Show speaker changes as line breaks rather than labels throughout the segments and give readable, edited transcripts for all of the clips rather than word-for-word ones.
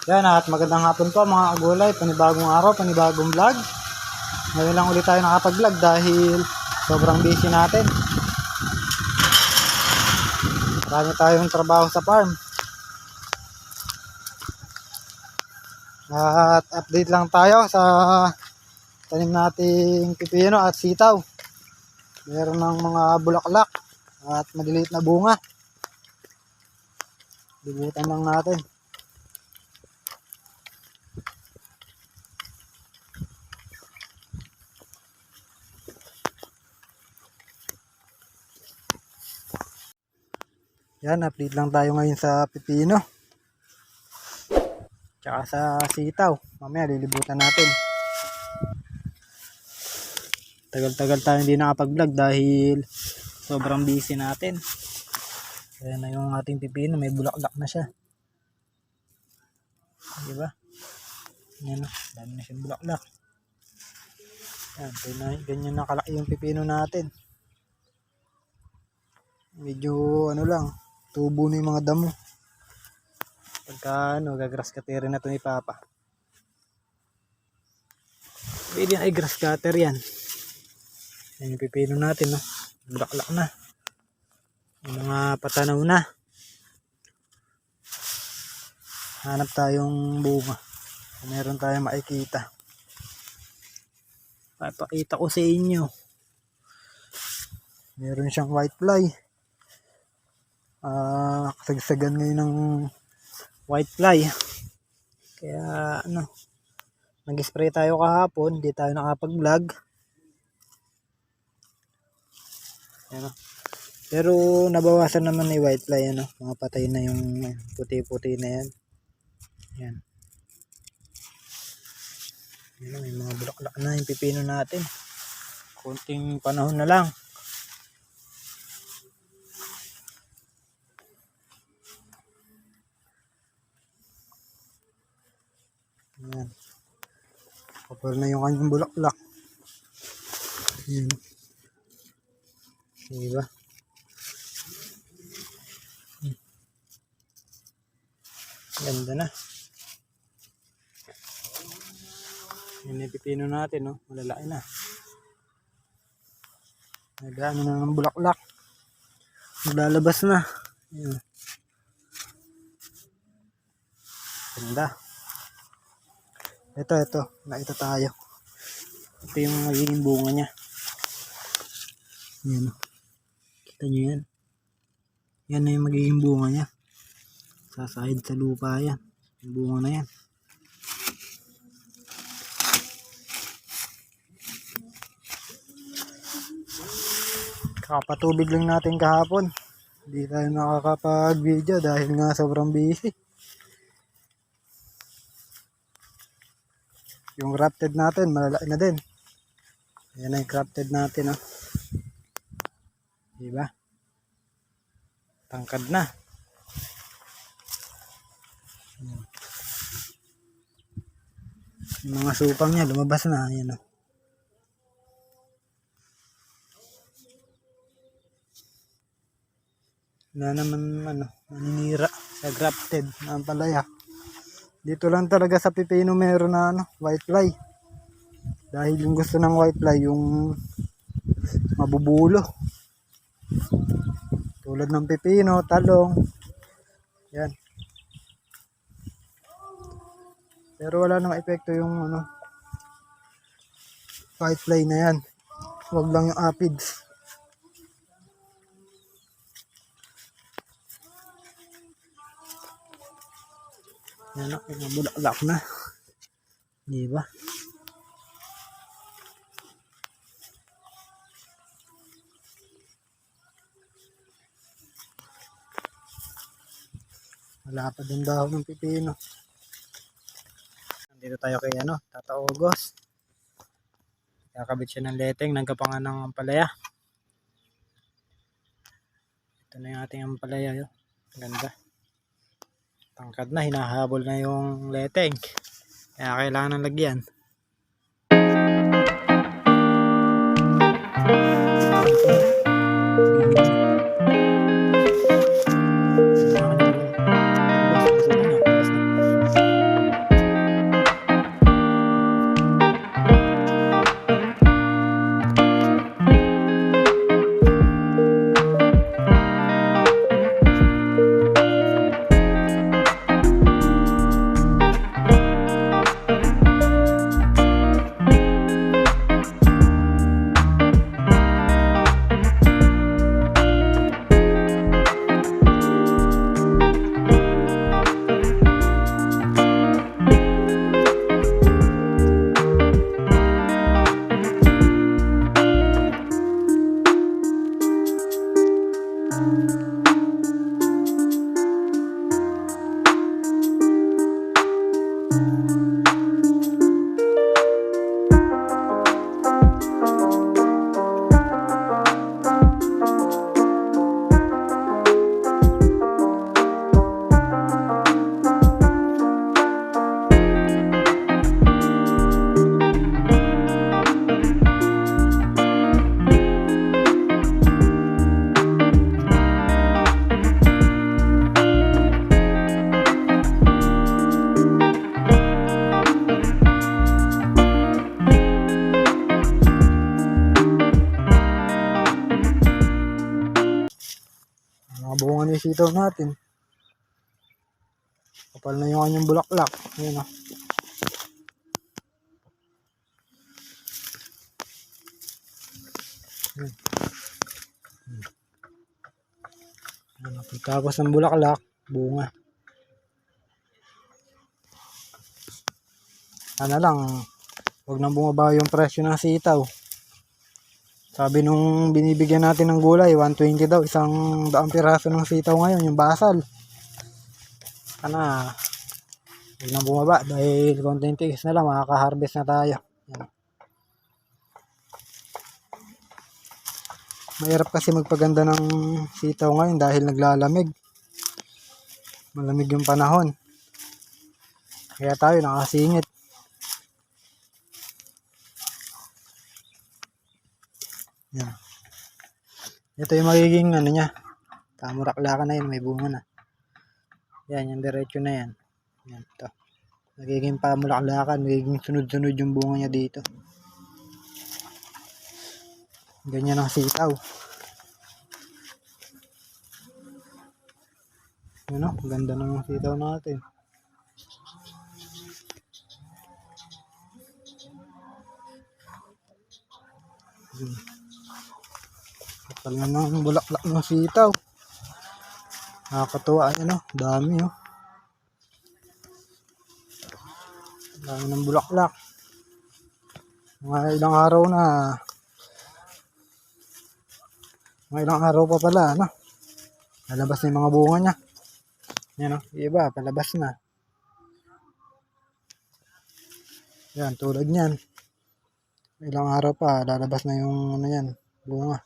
Yan at magandang hapon po mga agulay, panibagong araw, panibagong vlog. Ngayon lang ulit tayo nakapag-vlog dahil sobrang busy natin. Marami tayong trabaho sa farm. At update lang tayo sa tanim nating pipino at sitaw. Meron ng mga bulaklak at maliliit na bunga. Libutan lang natin. Yan, update lang tayo ngayon sa pipino. Tsaka sa sitaw. Mamaya lilibutan natin. Tagal-tagal tayo hindi nakapag-vlog dahil sobrang busy natin. Ayan na yung ating pipino, may bulaklak na siya. Diba? Ayan na, dami na siyang bulaklak. Ayan, ganyan nakalaki yung pipino natin. Medyo ano lang, tubo na yung mga damo. Pagka gagrass cutter na ito ni Papa. Pwede ay grass cutter yan. Yan yung pipino natin, no? Bulaklak na. Yung mga patanaw na. Hanap tayong bunga. Meron tayong makikita. Papakita ko sa inyo. Meron siyang white fly. Kasagsagan ngayon ng white fly. Kaya nag-spray tayo kahapon, hindi tayo nakapag-vlog. Pero nabawasan naman ni white fly, mga patay na yung puti-puti na yan. Yan. May mga bulaklak na yung pipino natin. Konting panahon na lang. Ayan. Kapal na yung kanyang bulaklak. Ayan. Diba? Ganda na. Yan yung pipino natin, no? Malalaki na. Nagano na ng bulaklak. Maglalabas na. Ayan. Ganda. Ito. Nakita tayo. Ito yung magiging bunga niya. Ayan. Kita nyo yan. Yan na yung magiging bunga niya. Sasahid sa lupa yan. Yung bunga na yan. Kakapatubig lang natin kahapon. Hindi tayo nakakapag-video dahil nga sobrang busy. Yung grafted natin, malalaki na din. Ayan na yung grafted natin, oh. Diba? Tangkad na. Yung mga supang niya, lumabas na. Ayan, oh. Wala naman, maninira sa grafted na palaya. Dito lang talaga sa pipino meron na white fly. Dahil yung gusto ng white fly yung mabubulo. Tulad ng pipino, talong. Yan. Pero wala nang epekto yung white fly na yan. Huwag lang yung aphids. Yan o, yung bulaklak na. Diba? Wala pa din dahon ng pipino. Nandito tayo kay Tata August. Kakabit siya ng leteng, nagkapangan ng ampalaya. Ito na yung ating ampalaya. Ganda. Tangkad na, hinahabol na yung leteng. Kaya kailangan ng lagyan. Mga bunga ni sitaw natin. Kapal na yung kanyang bulaklak. Ayan o. Pagkapos ng bulaklak, bunga. Ano lang, huwag nang bumaba yung presyo ng sitaw. Sabi nung binibigyan natin ng gulay, 120 daw, 100 piraso ng sitaw ngayon, yung basal. Sana, huwag nang bumaba dahil konting tiis na lang, makaka-harvest na tayo. Yan. Mahirap kasi magpaganda ng sitaw ngayon dahil naglalamig. Malamig yung panahon. Kaya tayo nakasingit. Yan. Ito yung magiging ano niya. Pamulaklakan na yun, may bunga na. Yan, yung diretso na yan. Yan, ito. Magiging pamulaklakan, magiging sunod-sunod yung bunga niya dito. Ganyan ang sitaw. Ano, ganda ng sitaw natin. Kapal na ng bulaklak ng sitaw. Nakakatuwa, ano, dami oh. Dami ng bulaklak. Mga ilang araw na. Mga ilang araw pa pala, ano. Lalabas na yung mga bunga niya. Yan o, iba, palabas na. Yan, tulad niyan. Ilang araw pa, lalabas na yung ano yan, bunga.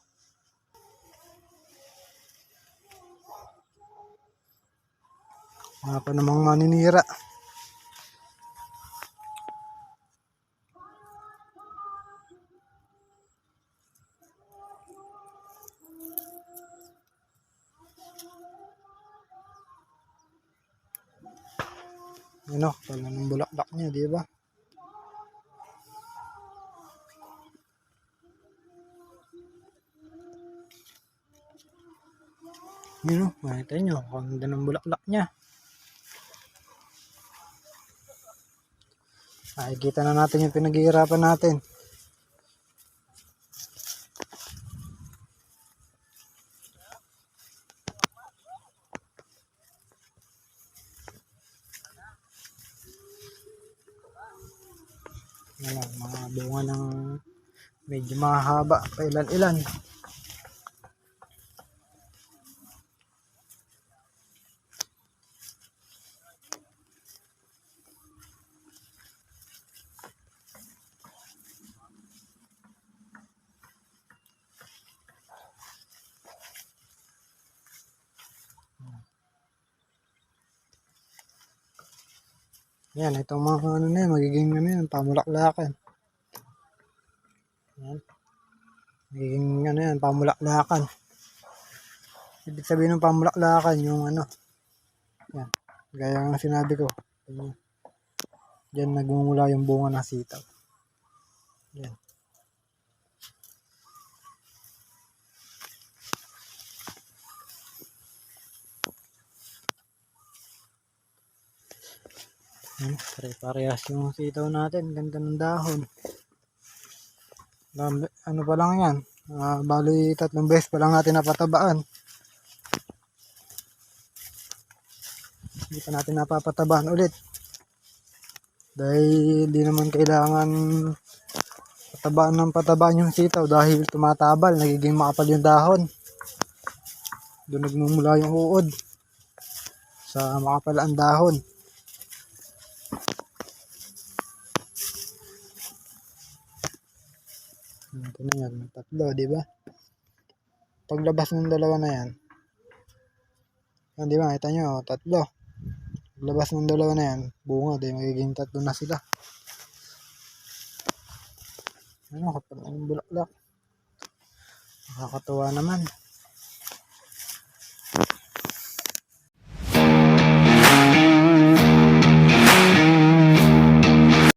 Wala pa namang maninira. Ano, pala ng bulaklak niya, di ba? Yun o, makita nyo, ganda ng bulaklak niya. Nakikita na natin yung pinaghihirapan natin. Yan, mga bunga ng medyo mahaba, pailan-ilan. Yan, itong mga ano na yan, magiging ano yan, pamulaklakan. Yan. Magiging ano yan, pamulaklakan. Ibig sabihin ng pamulaklakan, yung ano. Yan, gaya ng sinabi ko. Diyan nagmumula yung bunga ng sitaw. Yan. Pare-parehas yung sitaw natin. Ganda ng dahon. Ano pa lang yan. Bali 3 beses pa lang natin napatabaan. Hindi pa natin napapatabaan ulit. Dahil di naman kailangan patabaan yung sitaw dahil tumatabal. Nagiging makapal yung dahon. Doon nagmumula yung uod. Sa makapal ang dahon. Ito na yan, tatlo, di ba? Paglabas ng dalawa na yan, di ba, kita nyo, tatlo. Paglabas ng dalawa na yan, bunga, di magiging tatlo na sila. Ano, kapag ang bulaklak. Nakakatuwa naman.